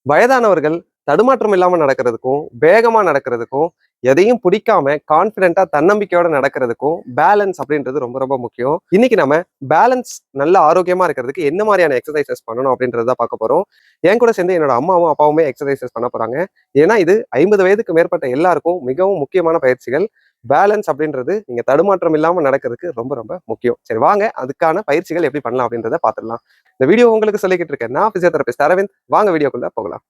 வயதானவர்கள் தடுமாற்றம் இல்லாம நடக்கிறதுக்கும், வேகமா நடக்கிறதுக்கும், எதையும் பிடிக்காம கான்ஃபிடென்ட்டா தன்னம்பிக்கையோட நடக்கிறதுக்கும், பேலன்ஸ் அப்படின்றது ரொம்ப ரொம்ப முக்கியம். இன்னைக்கு நம்ம பேலன்ஸ் நல்ல ஆரோக்கியமா இருக்கிறதுக்கு என்ன மாரியான எக்ஸர்சைசஸ் பண்ணணும் அப்படின்றத தான் பார்க்க போறோம். என் கூட சேர்ந்து என்னோட அம்மாவும், அப்பாவுமே எக்ஸர்சைசஸ் பண்ண போறாங்க. ஏன்னா இது 50 வயதுக்கு மேற்பட்ட எல்லாருக்கும் மிகவும் முக்கியமான பயிற்சிகள். பேலன்ஸ் அப்படின்றது நீங்க தடுமாற்றம் இல்லாம நடக்கிறதுக்கு ரொம்ப ரொம்ப முக்கியம். சரி வாங்க அதுக்கான பயிற்சிகள் எப்படி பண்ணலாம் அப்படின்றத பார்த்துடலாம். இந்த வீடியோ உங்களுக்கு சொல்லிக்கிட்டு இருக்கேன். நான் பிசியோதெரபிஸ்ட் அரவிந்த். வாங்க வீடியோக்குள்ள போகலாம்.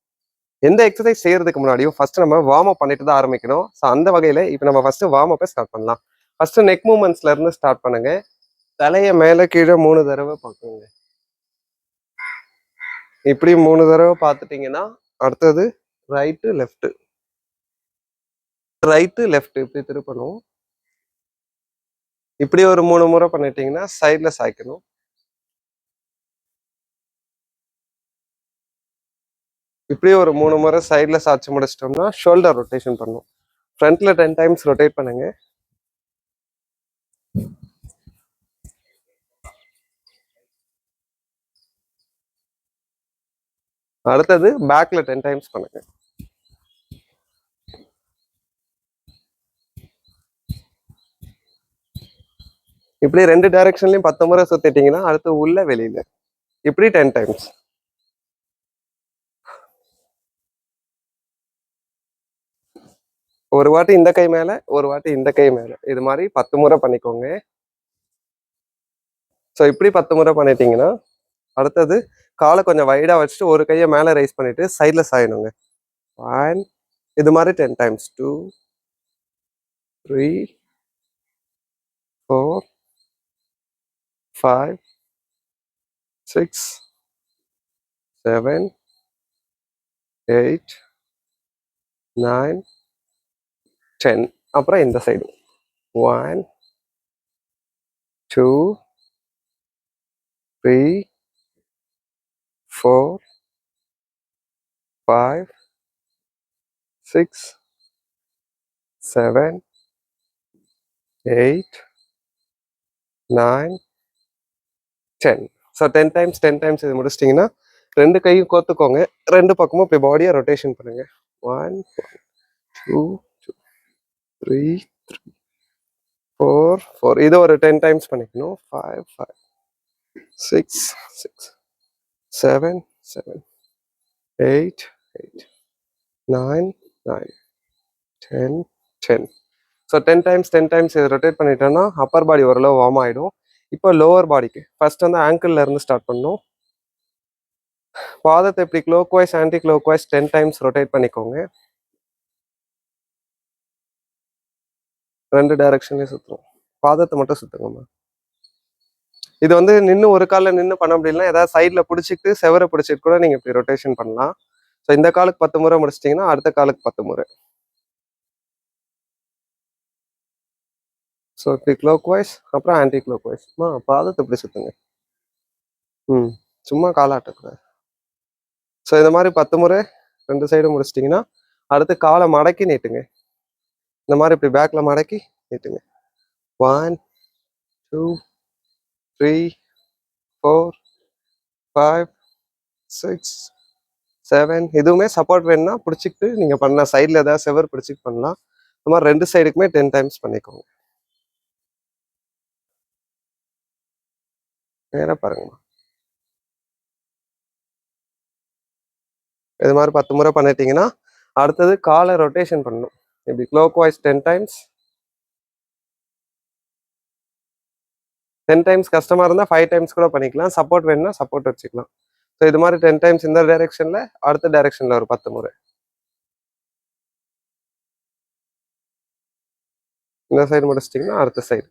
எந்த எக்ஸசைஸ் செய்யறதுக்கு முன்னாடியும் ஃபர்ஸ்ட் நம்ம வார்ம் அப் பண்ணிட்டு தான் ஆரம்பிக்கணும். ஸோ அந்த வகையில இப்போ நம்ம ஃபர்ஸ்ட் வார்ம் அப்பை ஸ்டார்ட் பண்ணலாம். ஃபர்ஸ்ட் நெக் மூவ்மெண்ட்ஸ்ல இருந்து ஸ்டார்ட் பண்ணுங்க. தலையை மேலே கீழே 3 தடவை பார்க்கணுங்க. இப்படி 3 தடவை பார்த்துட்டீங்கன்னா அடுத்தது ரைட்டு லெஃப்ட், ரைட்டு லெஃப்ட் இப்படி திருப்பணும். இப்படி ஒரு 3 முறை பண்ணிட்டீங்கன்னா சைட்ல சாய்க்கணும். இப்படி ஒரு 3 முறை சைட்ல சாய்ச்சி முடிச்சிட்டோம்னா ஷோல்டர் ரொட்டேஷன் பண்ணும். ஃப்ரண்ட்ல 10 டைம்ஸ் ரொட்டேட் பண்ணுங்க. அடுத்தது பேக்ல 10 டைம்ஸ் பண்ணுங்க. இப்படி 2 டைரக்ஷன்லயும் 10 முறை சுத்திட்டீங்கன்னா அடுத்து உள்ள வெளியில இப்படி 10 டைம்ஸ். ஒரு வாட்டி இந்த கை மேல, ஒரு வாட்டி இந்த கை மேல, இது மாதிரி 10 முறை பண்ணிக்கோங்க. ஸோ இப்படி 10 முறை பண்ணிட்டீங்கன்னா அடுத்தது காலை கொஞ்சம் வைடா வச்சுட்டு ஒரு கையை மேல ரைஸ் பண்ணிட்டு சைட்ல சாயணுங்க. 1 இது மாதிரி 10 டைம்ஸ். 2 3 4 5 6 7 8 9 10. அப்புறம் இந்த சைடு 1 2 3 4 5 6 7 8 9 10. ஸோ 10 டைம்ஸ் 10 டைம்ஸ் இது முடிச்சிட்டிங்கன்னா 2 கையும் கோத்துக்கோங்க. 2 பக்கமும் இப்படி பாடியை ரொட்டேஷன் பண்ணுங்க. 1 2 3 4 4. இது ஒரு 10 டைம்ஸ் பண்ணிக்கணும். 5 5 6 6 7 7 8 8 9 9 10 10. ஸோ 10 டைம்ஸ் 10 டைம்ஸ் இது ரொட்டேட் பண்ணிட்டோம்னா அப்பர் பாடி ஓரளவு வார்ம் ஆகிடும். இப்போ லோவர் பாடிக்கு ஃபர்ஸ்ட் வந்து ஆங்கிள் இருந்து ஸ்டார்ட் பண்ணணும். பாதத்தை இப்படி clockwise anticlockwise 10 times rotate பண்ணிக்கோங்க. 2 டைரக்ஷன்லேயும் சுற்றுவோம். பாதத்தை மட்டும் சுற்றுங்கம்மா. இது வந்து நின்று ஒரு காலில் நின்று பண்ண முடியலன்னா ஏதாவது சைடில் பிடிச்சிட்டு செவரை பிடிச்சிட்டு கூட நீங்கள் இப்படி ரொட்டேஷன் பண்ணலாம். ஸோ இந்த காலுக்கு 10 முறை முடிச்சிட்டிங்கன்னா அடுத்த காலுக்கு 10 முறை. ஸோ இப்படி க்ளோக் வைஸ் அப்புறம் ஆன்டி க்ளோக் வைஸ். பாதத்தை இப்படி சுற்றுங்க. சும்மா காலாட்டக்கூடாது. ஸோ இந்த மாதிரி 10 முறை 2 சைடும் முடிச்சிட்டிங்கன்னா அடுத்து காலை மடக்கி நீட்டுங்க. இந்த மாதிரி இப்படி பேக்கில் மடக்கி நீட்டுங்க. 1 2 3 4 5 6 7. எதுவுமே சப்போர்ட் வேணும்னா பிடிச்சிக்கிட்டு நீங்கள் பண்ணலாம். சைடில் ஏதாவது செவர் பிடிச்சிட்டு பண்ணலாம். இந்த மாதிரி 2 சைடுக்குமே 10 டைம்ஸ் பண்ணிக்கோங்க. நேராக பாருங்கம்மா. இது மாதிரி 10 முறை பண்ணிட்டீங்கன்னா அடுத்தது காலை ரொட்டேஷன் பண்ணணும். இப்படி க்ளோக் வைஸ் 10 டைம்ஸ். 10 டைம்ஸ் கஷ்டமா இருந்தால் 5 டைம்ஸ் கூட பண்ணிக்கலாம். சப்போர்ட் வேணும்னா சப்போர்ட் வச்சுக்கலாம். ஸோ இது மாதிரி 10 டைம்ஸ் இந்த டைரக்ஷன்ல, அடுத்த டைரக்ஷன்ல ஒரு 10 முறை. இந்த சைடு முடிச்சிட்டிங்கன்னா அடுத்த சைடு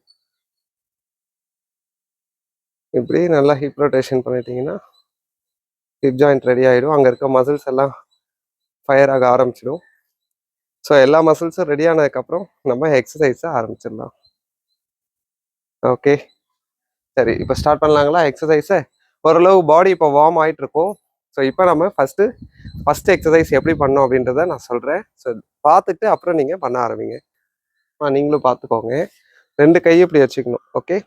இப்படி நல்லா ஹிப் ரொட்டேஷன் பண்ணிட்டீங்கன்னா ஹிப் ஜாயிண்ட் ரெடி ஆகிடும். அங்கே இருக்க மசில்ஸ் எல்லாம் ஃபயர் ஆக ஆரம்பிச்சிடும். ஸோ எல்லா மசில்ஸும் ரெடி ஆனதுக்கப்புறம் நம்ம எக்ஸசைஸை ஆரம்பிச்சிடலாம். ஓகே சரி, இப்போ ஸ்டார்ட் பண்ணலாங்களா எக்ஸசைஸை? ஓரளவு பாடி இப்போ வார்ம் ஆகிட்டு இருக்கும். ஸோ இப்போ நம்ம ஃபஸ்ட்டு எக்ஸசைஸ் எப்படி பண்ணோம் அப்படின்றத நான் சொல்கிறேன். ஸோ பார்த்துட்டு அப்புறம் நீங்கள் பண்ண ஆரம்பிங்க. நீங்களும் பார்த்துக்கோங்க. 2 கையை இப்படி வச்சுக்கணும். ஓகே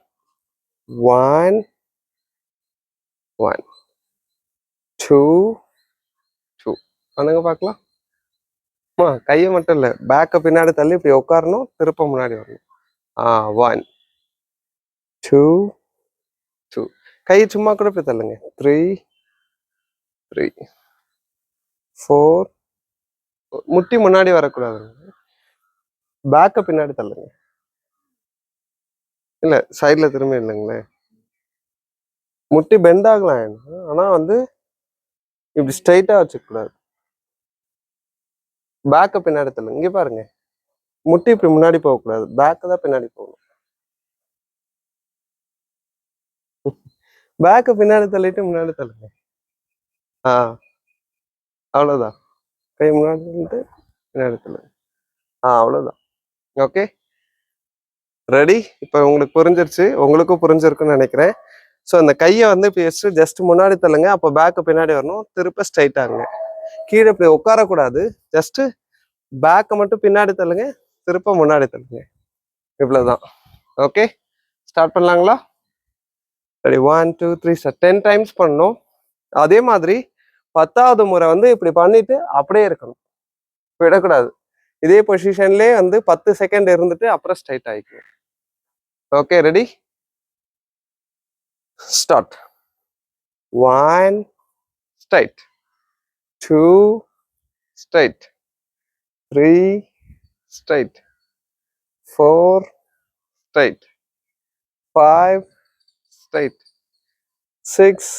1 1 2 2 பண்ணுங்க பார்க்கலாம். கையை மட்டும் இல்லை, பேக்கை பின்னாடி தள்ளி இப்படி உட்காரணும், திருப்ப முன்னாடி வரணும். 1 2 2. கை சும்மா கூட இப்படி தள்ளுங்க. 3 3 4. முட்டி முன்னாடி வரக்கூடாதுங்க, பேக்கை பின்னாடி தள்ளுங்க. இல்லை சைடில் திரும்பி இல்லைங்களே, முட்டி பெண்ட் ஆகலாம், ஆனால் வந்து இப்படி ஸ்ட்ரைட்டாக வச்சுக்கூடாது. பேக்கை பின்னாடி தள்ளுங்க. இங்கே பாருங்க, முட்டி இப்படி முன்னாடி போகக்கூடாது, பேக்கு தான் பின்னாடி போகணும். பேக்கை பின்னாடி தள்ளிட்டு முன்னாடி தள்ளுங்க. அவ்வளோதான். கை முன்னாடி தள்ளிட்டு பின்னாடி தள்ளுங்க. அவ்வளோதான். Okay, ready? இப்போ உங்களுக்கு புரிஞ்சிருச்சு, உங்களுக்கும் புரிஞ்சிருக்குன்னு நினைக்கிறேன். ஸோ அந்த கையை வந்து இப்போ ஜஸ்ட் முன்னாடி தள்ளுங்க, அப்போ பேக்கு பின்னாடி வரணும், திருப்ப ஸ்ட்ரைட் ஆகுங்க. கீழே இப்படி உட்காரக்கூடாது, ஜஸ்ட் பேக்கை மட்டும் பின்னாடி தள்ளுங்க, திருப்ப முன்னாடி தள்ளுங்க. இவ்வளோதான். ஓகே, ஸ்டார்ட் பண்ணலாங்களா? ரெடி? 1 2 3 சார் 10 டைம்ஸ் பண்ணணும். அதே மாதிரி 10வது முறை வந்து இப்படி பண்ணிட்டு அப்படியே இருக்கணும், விடக்கூடாது. இதே பொசிஷன்லேயே வந்து 10 செகண்ட் இருந்துட்டு அப்புறம் ஸ்ட்ரைட் ஆகிக்கணும். Okay, ready? Start. 1 straight, 2 straight, 3 straight, 4 straight, 5 straight, 6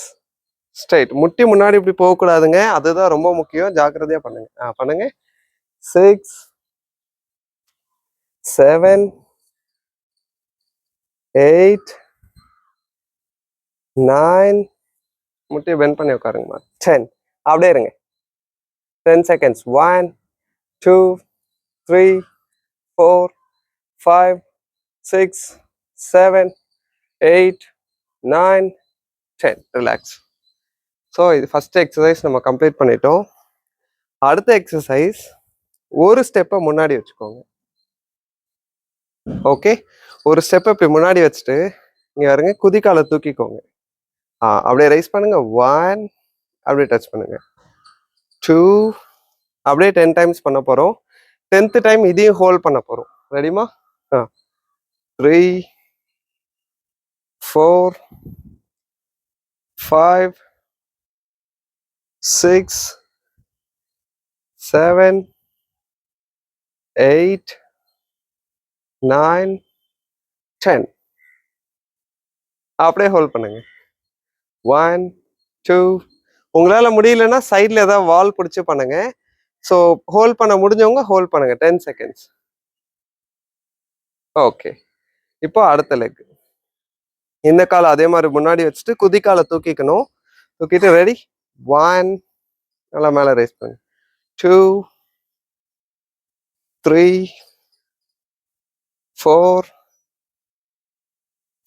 straight. முட்டி முன்னாடி இப்படி போகக்கூடாதுங்க, அதுதான் ரொம்ப முக்கியம், ஜாக்கிரதையா பண்ணுங்க. பண்ணுங்க. 6 7 8 9. முட்டியை பெண்ட் பண்ணி உட்காருங்கம்மா. 10. அப்படியே இருங்க, 10 seconds. 1 2 3 4 5 6 7 8 9 10. ரிலாக்ஸ். ஸோ இது ஃபர்ஸ்ட் எக்ஸசைஸ் நம்ம கம்ப்ளீட் பண்ணிட்டோம். அடுத்த எக்ஸசைஸ், ஒரு ஸ்டெப்பை முன்னாடி வச்சுக்கோங்க. ஓகே, ஒரு ஸ்டெப்பை இப்படி முன்னாடி வச்சுட்டு இங்கே வருங்க, குதிக்காலை தூக்கிக்கோங்க. அப்படியே ரைஸ் பண்ணுங்க. 1, அப்படியே டச் பண்ணுங்க. 2, அப்படியே 10 டைம்ஸ் பண்ண போகிறோம். 10th டைம் இதையும் ஹோல்ட் பண்ண போகிறோம். ரெடிமா? 3 4 5 6 7 8 9 10. அப்படியே ஹோல்ட் பண்ணுங்க. 1 2. உங்களால முடியலன்னா சைட்ல ஏதாவது வால் பிடிச்சி பண்ணுங்க. ஸோ ஹோல்ட் பண்ண முடிஞ்சவங்க ஹோல்ட் பண்ணுங்க 10 seconds. ஓகே, இப்போ அடுத்த லெக். இந்த காலை அதே மாதிரி முன்னாடி வச்சுட்டு குதிக்காலை தூக்கிக்கணும். தூக்கிட்டு ரெடி? 1, நல்லா மேலே ரைஸ் பண்ணுங்க. 2 3 4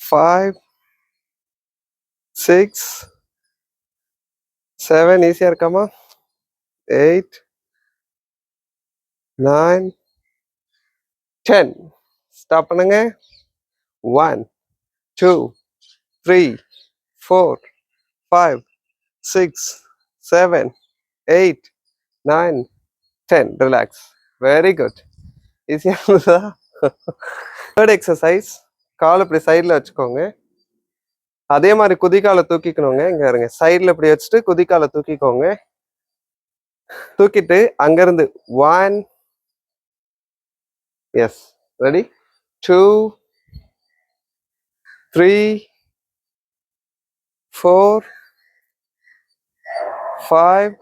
5 6 7. ஈஸியா இருக்காமா? 8 9 10. ஸ்டாப் பண்ணுங்க. 1 2 3 4 5 6 7 8 9 10. ரிலாக்ஸ். Very good. ஈஸியா இருந்ததா? தேர்ட் எக்ஸசைஸ், கால் இப்படி சைடில் வச்சுக்கோங்க. அதே மாதிரி குதிக்காலை தூக்கிக்கணுங்க. இங்க இருங்க, சைடில் இப்படி வச்சுட்டு குதிக்காலை தூக்கிக்கோங்க. தூக்கிட்டு அங்கிருந்து 1, எஸ், ரெடி? 2 3 4 5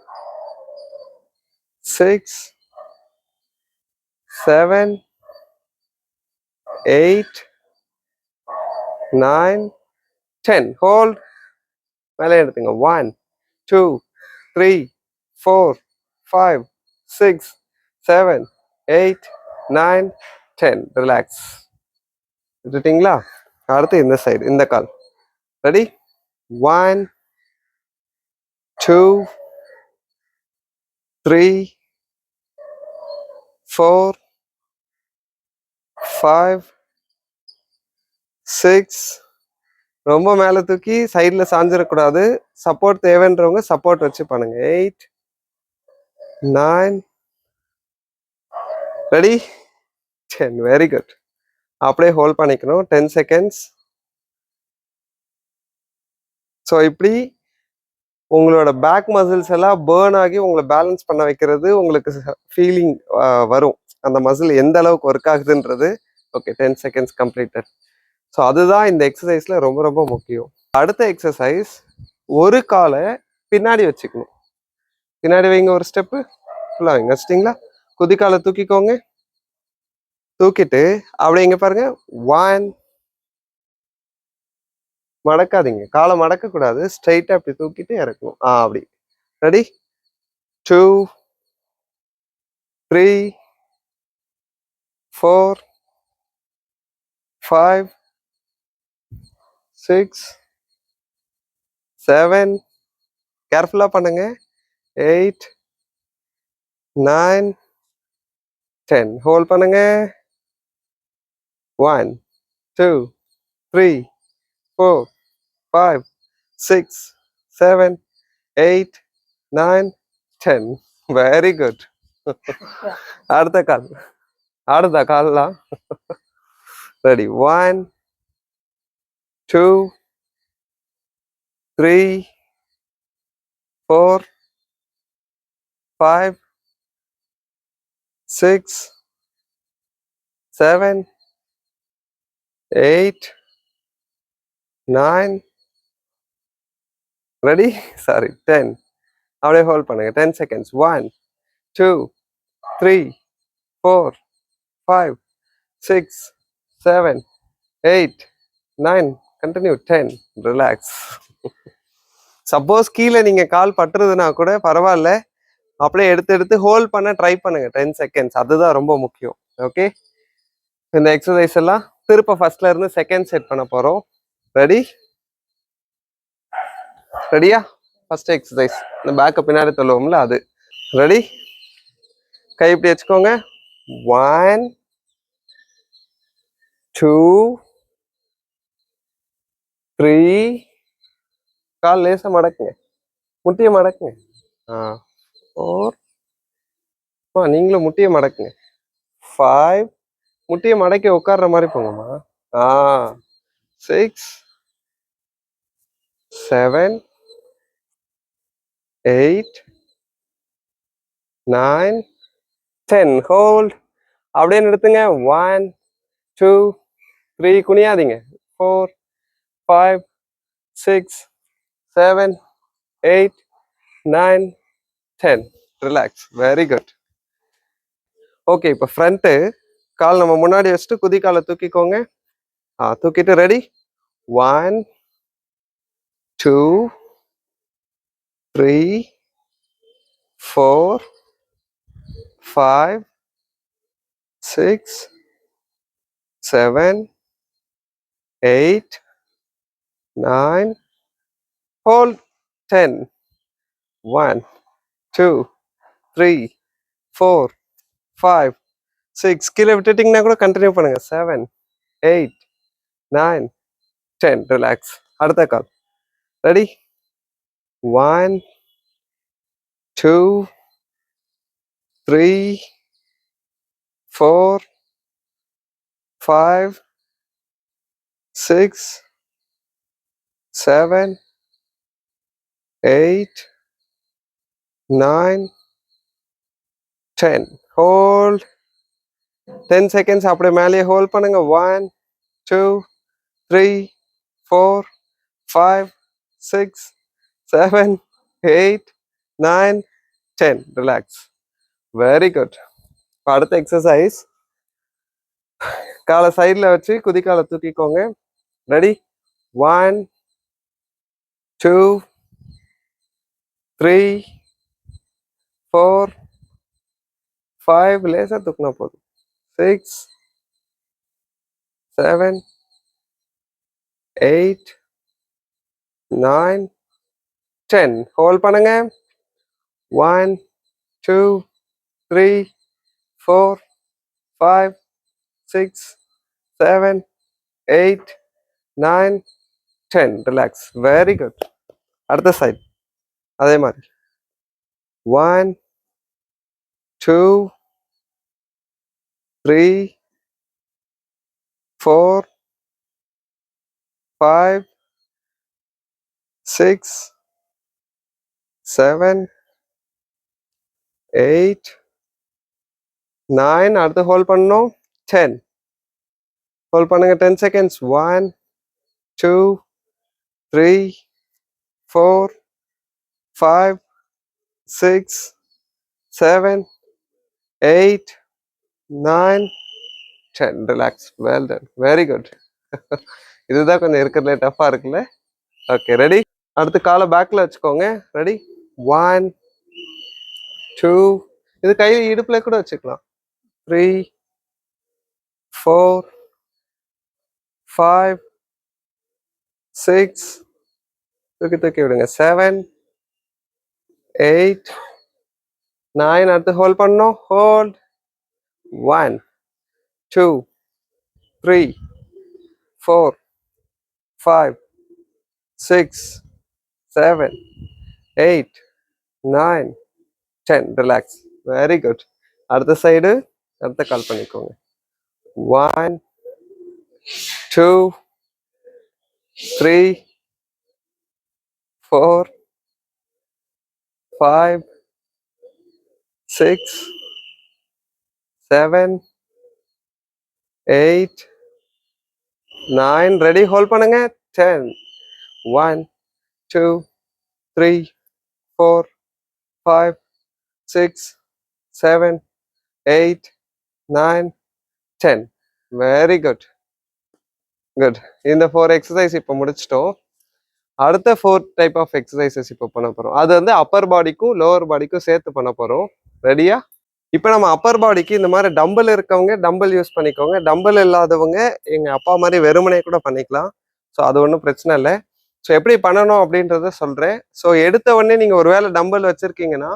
6 7 8 9 10. ஹோல்ட். மேலே எடுத்துங்க. 1 2 3 4 5 6 7 8 9 10. ரிலாக்ஸ். விட்டுட்டீங்களா? அடுத்து இந்த சைடு, இந்த கால். ரெடி? 1 2 3 4 5 6. ரொம்ப மேலே தூக்கி சைடில் சாஞ்சிடக்கூடாது. சப்போர்ட் தேவைன்றவங்க சப்போர்ட் வச்சு பண்ணுங்க. 8 9. ரெடி? 10. Very good. அப்படியே ஹோல்ட் பண்ணிக்கணும் 10 செகண்ட்ஸ். ஸோ இப்படி உங்களோட பேக் மசில்ஸ் எல்லாம் பேர்ன் ஆகி உங்களை பேலன்ஸ் பண்ண வைக்கிறது உங்களுக்கு ஃபீலிங் வரும். அந்த மசில் எந்த அளவுக்கு ஒர்க் ஆகுதுன்றது. Okay, 10 seconds completed. ஸோ அதுதான் இந்த எக்ஸசைஸ்ல ரொம்ப ரொம்ப முக்கியம். அடுத்த எக்ஸசைஸ், ஒரு காலை பின்னாடி வச்சுக்கணும். பின்னாடி வைங்க, ஒரு ஸ்டெப்பு ஃபுல்லாக வைங்க. வச்சிட்டிங்களா? குதிக்காலை தூக்கிக்கோங்க. தூக்கிட்டு அப்படியே இங்க பாருங்க. 1, மடக்காதீங்க, காலை மடக்க கூடாது, ஸ்ட்ரைட்டா அப்படி தூக்கிட்டு இறக்கணும். அப்படி. ரெடி? 2, 3, 4, 5, 6, 7, கேர்ஃபுல்லா பண்ணுங்க. 8, 9, 10. ஹோல்ட் பண்ணுங்க. 1, 2, 3, 4, 5, 6, 7, 8, 9, 10. Very good. அடுத்த கால். அடுத்த கால்லாம் ரெடி? 1, 2, 3, 4, 5, 6, 7, 8, 9. ரெடி? சாரி, 10. அப்படியே ஹோல்ட் பண்ணுங்க 10 செகண்ட்ஸ். 1, 2, 3, 4, 5, 6, 7, 8, 9. கண்டினியூ. 10. ரிலாக்ஸ். சப்போஸ் கீழே நீங்க கால் பட்டுறதுனா கூட பரவாயில்ல, அப்படியே எடுத்து எடுத்து ஹோல்ட் பண்ண ட்ரை பண்ணுங்க 10 செகண்ட்ஸ். அதுதான் ரொம்ப முக்கியம். ஓகே, இந்த எக்ஸசைஸ் எல்லாம் திருப்ப ஃபர்ஸ்ட்ல இருந்து செகண்ட் செட் பண்ண போறோம். ரெடி? ரெடியா? ஃபர்ஸ்ட் எக்ஸசைஸ், இந்த பேக்கை பின்னாடி தள்ளுவோம்ல அது. ரெடி? கை இப்படி வச்சுக்கோங்க. 1, 2, 3. கால் லேசா மடக்குங்க, முட்டியை மடக்குங்க. 4. நீங்களும் முட்டியை மடக்குங்க. 5. முட்டியை மடக்கி உட்கார்ற மாதிரி போங்கம்மா. 6, 7, 8, 9, 10. ஹோல்ட். அப்படியே நிறுத்துங்க. 1, 2, 3. குனியாதீங்க. 4, 5, 6, 7, 8, 9, 10. ரிலாக்ஸ். Very good. ஓகே, இப்போ ஃப்ரண்ட்டு கால் நம்ம முன்னாடி வச்சுட்டு குதிக்காலை தூக்கிக்கோங்க. தூக்கிட்டு ரெடி? 1, 2, 3, 4, 5, 6, 7, 8, 9. ஹோல்ட். 10. 1, 2, 3, 4, 5, 6. கீழே விட்டுட்டிங்கன்னா கூட கண்டினியூ பண்ணுங்க. 7, 8, 9, 10. ரிலாக்ஸ். அடுத்த கால். ரெடி? 1, 2, 3, 4, 5, 6, 7, 8, 9, 10. ஹோல்ட். 10 செகண்ட்ஸ். அப்படியே மேலேயே ஹோல்ட் பண்ணுங்க. 1, 2, 3, 4, 5, 6, 7, 8, 9, 10. ரிலாக்ஸ். Very good. அடுத்த எக்ஸசைஸ், காலை சைடில் வச்சு குதிக்காலை தூக்கிக்கோங்க. ரெடி? 1, 2, 3, 4, 5. லேசா தூக்கினா போதும். 6, 7, 8, 9, 10. ஹோல்ட் பண்ணுங்க. 1, 2, 3, 4, 5, 6, 7, 8, 9, 10. ரிலாக்ஸ். Very good. அடுத்த சைட் அதே மாதிரி. 1, 2 3 4 5 6 7 8 9. அடுத்து ஹோல்ட் பண்ணணும். 10. ஹோல்ட் பண்ணுங்க 10 seconds. 1 2 3 4 5 6 7 8 9 10. Relax. Well done. Very good. இதுதான் கொஞ்சம் இருக்கிறதுல டஃபா இருக்குல்ல. Okay, ready. அடுத்து காலை பேக்ல வச்சுக்கோங்க. ரெடி. 1 2. இது கை இடுப்புல கூட வச்சுக்கலாம். 3 4 5 6. தூக்கி விடுங்க. 7 8 9. அடுத்து ஹோல்ட் பண்ணணும். ஹோல்ட். 1 2 3 4 5 6 7 8 9 10. ரிலாக்ஸ். Very good. அடுத்த சைடு அடுத்த கால் பண்ணிக்கோங்க. 1 2 3 4 5 6 7 8 9. ரெடி. ஹோல்ட் பண்ணுங்க. 10 1 2 3 4 5 6 7 8 9 10. Very good. குட். இந்த 4 எக்ஸசைஸ் இப்போ முடிச்சிட்டோம். அடுத்த 4 டைப் ஆஃப் எக்ஸசைசஸ் இப்போ பண்ண போறோம். அது வந்து அப்பர் பாடிக்கும் லோவர் பாடிக்கும் சேர்த்து பண்ண போறோம். ரெடியா? இப்போ நம்ம அப்பர் பாடிக்கு இந்த மாதிரி டம்பிள் இருக்கவங்க டம்பிள் யூஸ் பண்ணிக்கோங்க. டம்பிள் இல்லாதவங்க எங்க அப்பா மாதிரி வெறுமனே கூட பண்ணிக்கலாம். ஸோ அது ஒன்றும் பிரச்சனை இல்லை. ஸோ எப்படி பண்ணணும் அப்படின்றத சொல்றேன். ஸோ எடுத்த உடனே நீங்க ஒருவேளை டம்பிள் வச்சிருக்கீங்கன்னா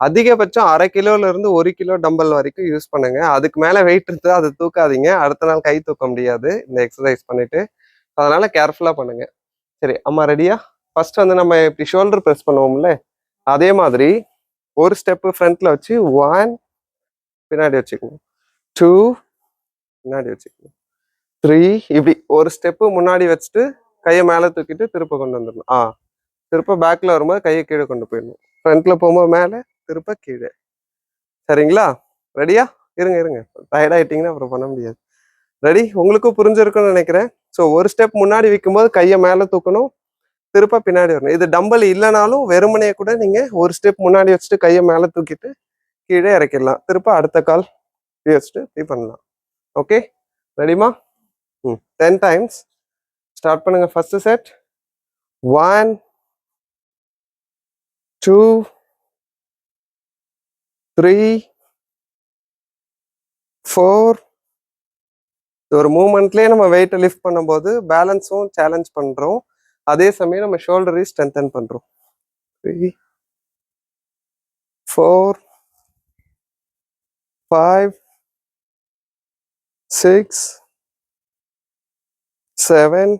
அதிகபட்சம் 1/2 கிலோல இருந்து 1 கிலோ டம்பிள் வரைக்கும் யூஸ் பண்ணுங்க. அதுக்கு மேல வெயிட் இருந்து அதை தூக்காதீங்க. அடுத்த நாள் கை தூக்க முடியாது இந்த எக்ஸசைஸ் பண்ணிட்டு. அதனால கேர்ஃபுல்லா பண்ணுங்க. சரி, அம்மா ரெடியா? ஃபர்ஸ்ட் வந்து நம்ம இப்படி ஷோல்டர் ப்ரெஸ் பண்ணுவோம்ல, அதே மாதிரி ஒரு ஸ்டெப்பு ஃப்ரண்ட்ல வச்சு 1 பின்னாடி வச்சுக்கணும், 2 பின்னாடி வச்சுக்கணும், 3 இப்படி ஒரு ஸ்டெப்பு முன்னாடி வச்சுட்டு கையை மேலே தூக்கிட்டு திருப்ப கொண்டு வந்துடணும். திருப்ப பேக்ல வரும்போது கையை கீழே கொண்டு போயிடணும். ஃப்ரண்ட்ல போகும்போது மேலே, திருப்ப கீழே. சரிங்களா? ரெடியா? இருங்க டயர்ட் ஆயிட்டீங்கன்னா அப்புறம் பண்ண முடியாது. ரெடி? உங்களுக்கும் புரிஞ்சிருக்குன்னு நினைக்கிறேன். ஸோ ஒரு ஸ்டெப் முன்னாடி வைக்கும்போது கையை மேலே தூக்கணும், திருப்ப பின்னாடி வரணும். இது டம்பல் இல்லைனாலும் வெறுமனையே கூட நீங்க ஒரு ஸ்டெப் முன்னாடி வச்சுட்டு கையை மேலே தூக்கிட்டு கீழே இறக்கிடலாம். திருப்ப அடுத்த கால் வச்சுட்டு இப்படி பண்ணலாம். ஓகே, ரெடிமா? 10 டைம்ஸ். ஸ்டார்ட் பண்ணுங்க. First set. 1 2 3 4. ஒரு மூமெண்ட்லயே நம்ம வெயிட்டை லிஃப்ட் பண்ணும்போது பேலன்ஸும் சேலஞ்ச் பண்றோம், அதே சமயம் நம்ம ஷோல்டரையும் ஸ்ட்ரென்தன் பண்றோம். 3 4 5 6 7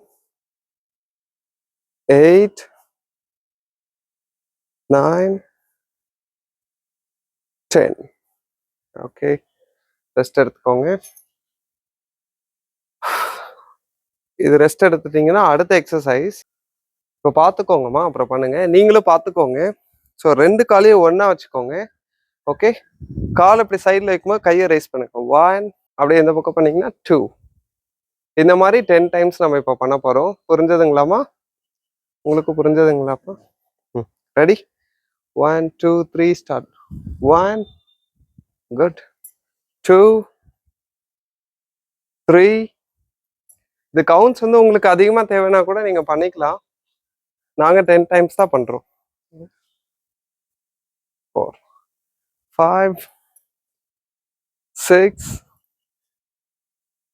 8 9 10. ஓகே, ரெஸ்ட் எடுத்துக்கோங்க. இது ரெஸ்ட் எடுத்துட்டீங்கன்னா அடுத்த எக்ஸசைஸ் இப்போ பார்த்துக்கோங்கம்மா, அப்புறம் பண்ணுங்க. நீங்களும் பார்த்துக்கோங்க. ஸோ 2 காலையும் ஒன்றா வச்சுக்கோங்க. ஓகே, கால் இப்படி சைடில் வைக்கும்போது கையை ரைஸ் பண்ணுங்க. 1 அப்படியே இந்த பக்கம் பண்ணீங்கன்னா 2. இந்த மாதிரி 10 டைம்ஸ் நம்ம இப்போ பண்ண போகிறோம். புரிஞ்சதுங்களாம்மா? உங்களுக்கு புரிஞ்சதுங்களாப்பா? ரெடி? 1 2 3 ஸ்டார்ட். 1 குட், 2 3. இது கவுண்ட்ஸ் வந்து உங்களுக்கு அதிகமாக தேவைன்னா கூட நீங்கள் பண்ணிக்கலாம். நாங்கள் 10 டைம்ஸ் தான் பண்ணுறோம். 4 5 6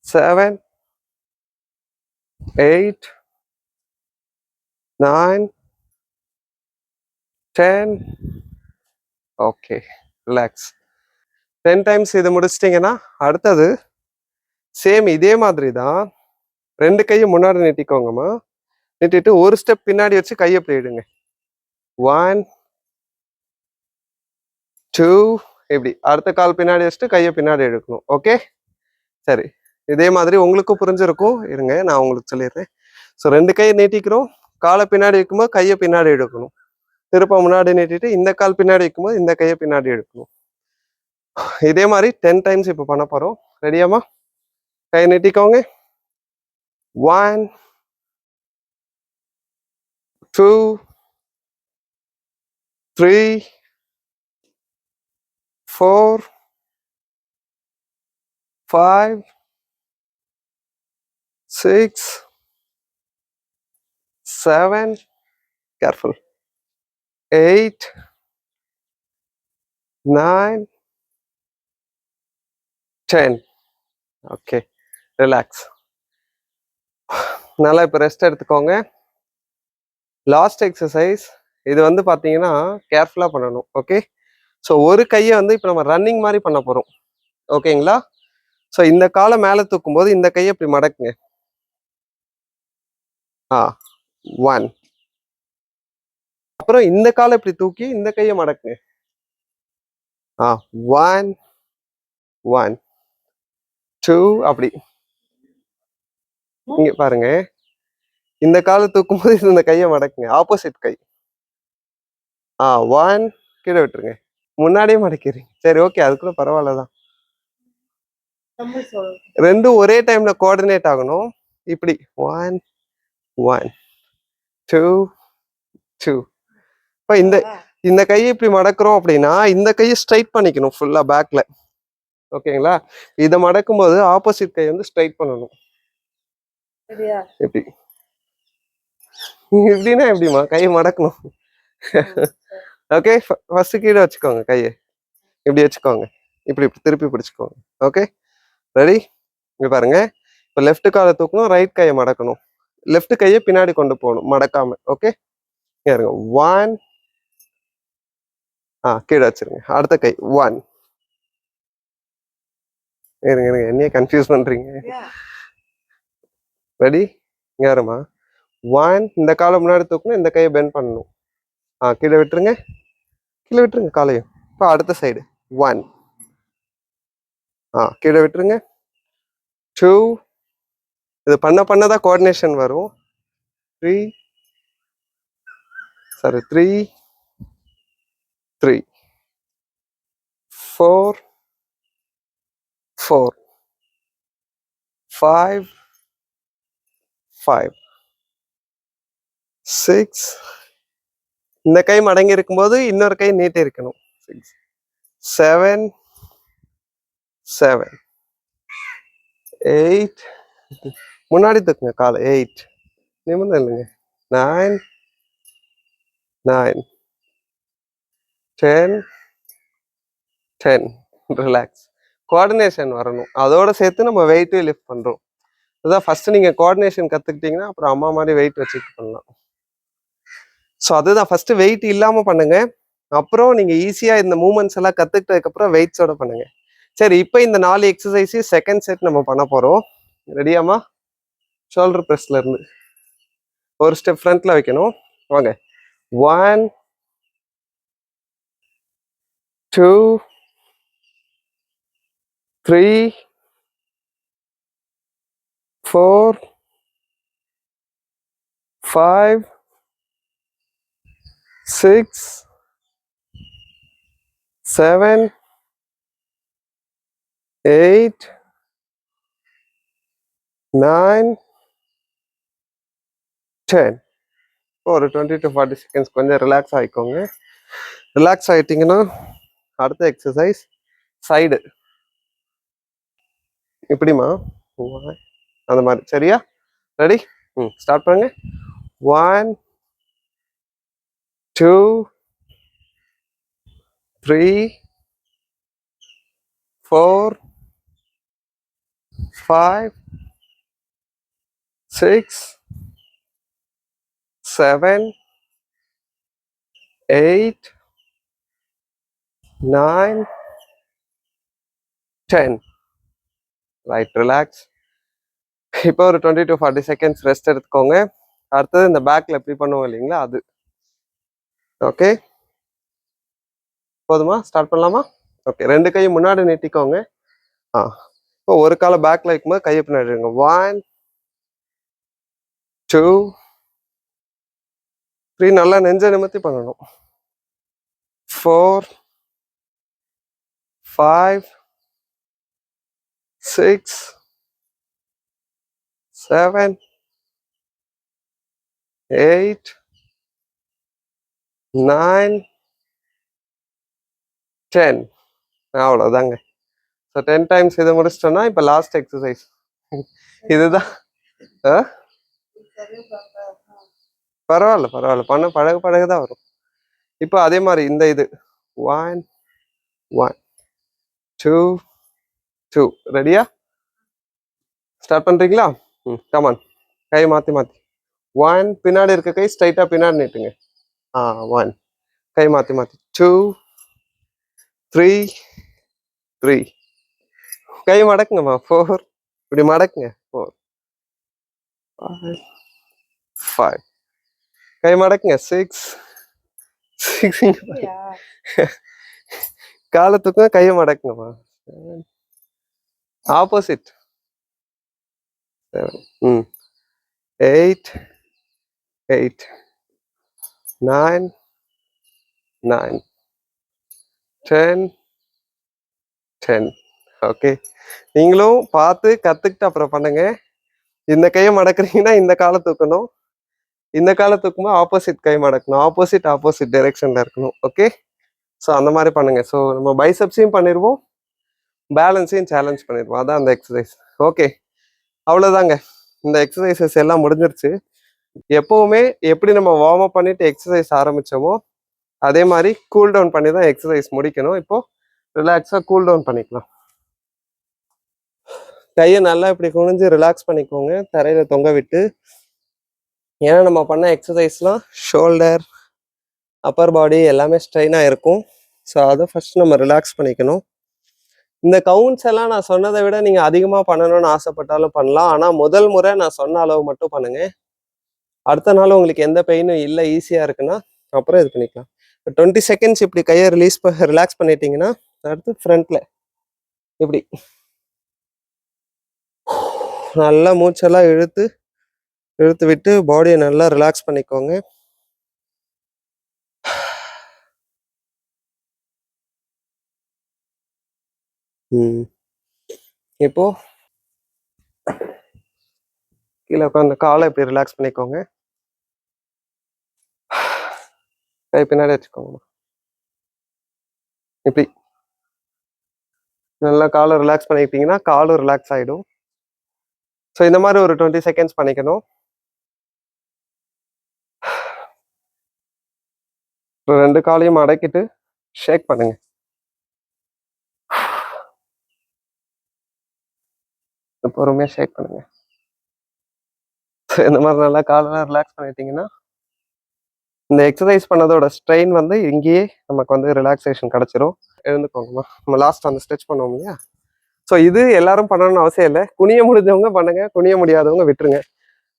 7 8 9 10. Okay, relax. 10 டைம்ஸ் இது முடிச்சிட்டிங்கன்னா அடுத்தது சேம் இதே மாதிரி தான். 2 கையும் முன்னாடி நீட்டிக்கோங்கம்மா. நீட்டிட்டு ஒரு ஸ்டெப் பின்னாடி வச்சு கையை போயிடுங்க. 1 2 இப்படி அடுத்த கால் பின்னாடி வச்சுட்டு கையை பின்னாடி இழுக்கணும். ஓகே, சரி. இதே மாதிரி உங்களுக்கும் புரிஞ்சிருக்கும். இருங்க நான் உங்களுக்கு சொல்லிடுறேன். ஸோ 2 கையை நீட்டிக்கிறோம். காலை பின்னாடி வைக்கும்போது கையை பின்னாடி இழுக்கணும். திருப்ப முன்னாடி நீட்டிட்டு இந்த கால் பின்னாடி வைக்கும்போது இந்த கையை பின்னாடி இழுக்கணும். இதே மாதிரி 10 டைம்ஸ் இப்போ பண்ண போறோம். ரெடியாமா? கை நீட்டிக்கோங்க. 1 2 3 4 5 6 7 careful 8 9 10. Okay, relax. நல்லா இப்போ ரெஸ்ட் எடுத்துக்கோங்க. லாஸ்ட் எக்ஸசைஸ் இது வந்து பார்த்தீங்கன்னா கேர்ஃபுல்லாக பண்ணணும். ஓகே, ஸோ ஒரு கையை வந்து இப்போ நம்ம ரன்னிங் மாதிரி பண்ண போகிறோம். ஓகேங்களா? ஸோ இந்த காலை மேலே தூக்கும் போது இந்த கையை இப்படி மடக்குங்க. 1. அப்புறம் இந்த காலை இப்படி தூக்கி இந்த கையை மடக்குங்க. 1 1 2. அப்படி இங்க பாருங்க, இந்த காலை தூக்கும் போது இந்த கையை மடக்குங்க. ஆப்போசிட் கை. 1. கீழே விட்டுருங்க. முன்னாடியே மடக்கிறீங்க. சரி, ஓகே, அது கூட பரவாயில்லதான். ரெண்டும் ஒரே டைம்ல கோஆர்டினேட் ஆகணும். இப்படி 1 1 2 2. இப்போ இந்த கையை இப்படி மடக்குறோம் அப்படின்னா இந்த கையை ஸ்ட்ரைட் பண்ணிக்கணும் ஃபுல்லா பேக்ல. ஓகேங்களா? இதை மடக்கும் போது ஆப்போசிட் கை வந்து ஸ்ட்ரைட் பண்ணணும். எப்படி எப்படின்னா எப்படிமா கையை மடக்கணும். ஓகே, ஃபர்ஸ்ட் கீழே வச்சுக்கோங்க. கையை இப்படி வச்சுக்கோங்க. இப்படி திருப்பி பிடிச்சுக்கோங்க. Okay, ready? இங்க பாருங்க, இப்போ லெஃப்ட் காலை தூக்கணும், ரைட் கையை மடக்கணும். லெஃப்ட் கையை பின்னாடி கொண்டு போகணும் மடக்காம. ஓகே, இருங்க. 1. கீழே வச்சிருங்க. அடுத்த கை 1. இருங்க என்னையே கன்ஃபியூஸ் பண்றீங்க. ரெடி? இங்க வருமா? 1. இந்த காலை முன்னாடி தூக்கணும், இந்த கையை பெண்ட் பண்ணணும். கீழே விட்டுருங்க. கீழே விட்டுருங்க காலையும். இப்போ அடுத்த சைடு 1. கீழே விட்டுருங்க. 2. இது பண்ணதான் கோஆர்டினேஷன் வரும். 3. 3 4 4 5 5 6. இந்த கை மடங்கி இருக்கும்போது இன்னொரு கை நீட்டி இருக்கணும். 6 7 7 8. முன்னாடி தூக்குங்க காலை. 8. நிமிர்ந்து இல்லைங்க. 9 9 10 10. ரிலாக்ஸ். கோஆர்டினேஷன் வரணும். அதோட சேர்த்து நம்ம வெயிட்டும் லிஃப்ட் பண்றோம். அதான் ஃபர்ஸ்ட் நீங்க கோஆர்டினேஷன் கத்துக்கிட்டீங்கன்னா அப்புறம் அம்மா மாதிரி வெயிட் வச்சுட்டு பண்ணலாம். ஸோ அதுதான் ஃபர்ஸ்ட் வெயிட் இல்லாம பண்ணுங்க. அப்புறம் நீங்க ஈஸியா இந்த மூமெண்ட்ஸ் எல்லாம் கத்துக்கிட்டதுக்கு அப்புறம் வெயிட்ஸோட பண்ணுங்க. சரி, இப்போ இந்த 4 எக்ஸசைஸையும் செகண்ட் செட் நம்ம பண்ண போறோம். ரெடியாமா? ஷோல்டர் பிரஸ்ல இருந்து ஒரு ஸ்டெப் ஃப்ரண்ட்ல வைக்கணும். வாங்க. 1 2 3 4 5 6 7 8 9 10. ஒரு 20 to 40 செகண்ட்ஸ் கொஞ்சம் ரிலாக்ஸ் ஆகிக்கோங்க. ரிலாக்ஸ் ஆகிட்டீங்கன்னா அடுத்த எக்ஸசைஸ் சைடு. இப்படிமா அந்த மாதிரி. சரியா? ரெடி? ஸ்டார்ட் பண்ணுங்க. 1 2 3 4 5 6 7 8 9 10. Right, relax. இப்போ ஒரு 20 to 40 செகண்ட்ஸ் ரெஸ்ட் எடுத்துக்கோங்க. அடுத்தது இந்த பேக்ல எப்படி பண்ணுவோம் இல்லைங்களா, அது. ஓகே, போதுமா? ஸ்டார்ட் பண்ணலாமா? ஓகே, 2 கையும் முன்னாடி நீட்டிக்கோங்க. இப்போ ஒரு காலை பேக்ல வைக்கும்போது கையை பின்னாடி இருங்க. 1 2 3 நல்லா நெஞ்ச நிமித்தி பண்ணணும். 4 5 6 7 8 9 10. அவ்வளோதாங்க. ஸோ 10 டைம்ஸ் இதை முடிச்சிட்டோம்னா இப்போ லாஸ்ட் எக்ஸசைஸ் இதுதான். பரவாயில்ல பண்ண பழகுதான் வரும். இப்போ அதே மாதிரி இந்த இது 1 1 2 2. ரெடியா? ஸ்டார்ட் பண்றீங்களா? கமான். கை மாத்தி 1 பின்னாடி இருக்க கை ஸ்ட்ரைட்டா பின்னாடி நீட்டுங்க. 1 கை மாத்தி 2 3 3 கை மடக்குங்கம்மா. 4 இப்படி மடக்குங்க. 4 5 கை மடக்குங்க. 6 காலத்துக்கும் கையை மடக்குங்கம்மா. ஆப்போசிட் 8 8 9 9 10 10. ஓகே, நீங்களும் பார்த்து கத்துக்கிட்டு அப்புறம் பண்ணுங்க. இந்த கையை மடக்குறீங்கன்னா இந்த காலை தூக்கணும், இந்த காலை தூக்கும்போது ஆப்போசிட் கை மடக்கணும், ஆப்போசிட் டைரெக்ஷன்ல இருக்கணும். ஓகே, ஸோ அந்த மாதிரி பண்ணுங்க. ஸோ நம்ம பைசப்ஸையும் பண்ணிடுவோம், பேலன்ஸையும் சேலஞ்ச் பண்ணிடுவோம். அதான் அந்த எக்ஸசைஸ். ஓகே, அவ்வளோதாங்க. இந்த எக்ஸசைசஸ் எல்லாம் முடிஞ்சிருச்சு. எப்பவுமே எப்படி நம்ம வார்ம் அப் பண்ணிட்டு எக்ஸசைஸ் ஆரம்பிச்சோமோ அதே மாதிரி கூல் டவுன் பண்ணி தான் எக்ஸசைஸ் முடிக்கணும். இப்போ ரிலாக்ஸாக கூல் டவுன் பண்ணிக்கலாம். கையை நல்லா இப்படி குனிஞ்சு ரிலாக்ஸ் பண்ணிக்கோங்க, தரையில தொங்க விட்டு. ஏன்னா நம்ம பண்ண எக்ஸசைஸ்லாம் ஷோல்டர், அப்பர் பாடி எல்லாமே ஸ்ட்ரெயினாக இருக்கும். ஸோ அதை ஃபர்ஸ்ட் நம்ம ரிலாக்ஸ் பண்ணிக்கணும். இந்த கவுண்ட்ஸ் எல்லாம் நான் சொன்னதை விட நீங்கள் அதிகமாக பண்ணணும்னு ஆசைப்பட்டாலும் பண்ணலாம். ஆனால் முதல் முறை நான் சொன்ன அளவு மட்டும் பண்ணுங்க. அடுத்த நாள் உங்களுக்கு எந்த பெயினும் இல்லை, ஈஸியாக இருக்குன்னா அப்புறம் இது பண்ணிக்கலாம். 20 செகண்ட்ஸ் இப்படி கையை ரிலாக்ஸ் பண்ணிட்டீங்கன்னா அடுத்து ஃப்ரண்ட்ல இப்படி நல்லா மூச்செல்லாம் இழுத்து விட்டு பாடியை நல்லா ரிலாக்ஸ் பண்ணிக்கோங்க. இப்போ கீழே உட்காந்து காலை இப்படி ரிலாக்ஸ் பண்ணிக்கோங்க. கை பின்னாடி வச்சுக்கோங்க. இப்படி நல்லா காலை ரிலாக்ஸ் பண்ணிக்கிட்டீங்கன்னா காலும் ரிலாக்ஸ் ஆகிடும். ஸோ இந்த மாதிரி ஒரு 20 செகண்ட்ஸ் பண்ணிக்கணும். 2 காலையும் அடக்கிட்டு ஷேக் பண்ணுங்க. பொறுமையாக ஷேக் பண்ணுங்க. இந்த மாதிரி நல்லா காலெல்லாம் ரிலாக்ஸ் பண்ணிட்டீங்கன்னா இந்த எக்ஸசைஸ் பண்ணதோட ஸ்ட்ரெயின் வந்து இங்கேயே நமக்கு வந்து ரிலாக்ஸேஷன் கிடைச்சிரும். எழுந்துக்கோங்கம்மா. நம்ம லாஸ்ட் அந்த ஸ்ட்ரெச் பண்ணுவோம் இல்லையா? ஸோ இது எல்லாரும் பண்ணணும்னு அவசியம் இல்லை. குனிய முடிஞ்சவங்க பண்ணுங்க, குனிய முடியாதவங்க விட்டுருங்க.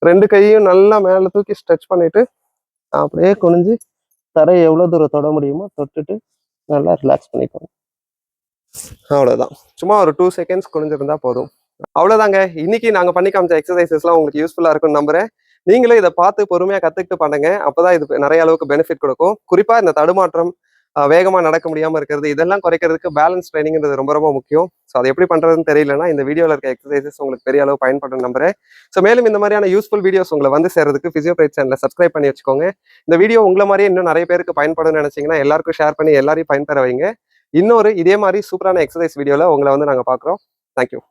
2 கையும் நல்லா மேலே தூக்கி ஸ்ட்ரெச் பண்ணிட்டு அப்படியே குனிஞ்சு தரையை எவ்வளோ தூரம் தொட முடியுமோ தொட்டுட்டு நல்லா ரிலாக்ஸ் பண்ணிக்கோங்க. அவ்வளோதான். சும்மா ஒரு 2 செகண்ட்ஸ் குனிஞ்சிருந்தா போதும். அவ்வளோதாங்க. இன்னைக்கு நாங்கள் பண்ணி காமிச்ச எக்ஸசைசஸ்லாம் உங்களுக்கு யூஸ்ஃபுல்லாக இருக்கும்னு நம்புறேன். நீங்களும் இதை பார்த்து பொறுமையாக கற்றுக்கிட்டு பண்ணுங்க. அப்போதான் இது நிறைய அளவுக்கு பெனிஃபிட் கொடுக்கும். குறிப்பாக இந்த தடுமாற்றம், வேகமாக நடக்க முடியாமல் இருக்கிறது, இதெல்லாம் குறைக்கிறதுக்கு பேலன்ஸ் ட்ரைனிங்கிறது ரொம்ப ரொம்ப முக்கியம். ஸோ அது எப்படி பண்ணுறதுன்னு தெரியலன்னா இந்த வீடியோவில் இருக்க எக்ஸசைசஸ் உங்களுக்கு பெரிய அளவு பயன்படும் நம்புறேன். ஸோ மேலும் இந்த மாதிரியான யூஸ்ஃபுல் வீடியோஸ் உங்களை வந்து சேர்றதுக்கு பிசியோபிரைட் சேனலை சப்ஸ்கிரைப் பண்ணி வச்சுக்கோங்க. இந்த வீடியோ உங்களை மாதிரியே இன்னும் நிறைய பேருக்கு பயன்படும் நினைச்சீங்கன்னா எல்லாருக்கும் ஷேர் பண்ணி எல்லாரையும் பயன்பெற வைங்க. இன்னொரு இதே மாதிரி சூப்பரான எக்ஸசைஸ் வீடியோவில் உங்களை வந்து நாங்கள் பார்க்குறோம். தேங்க்யூ.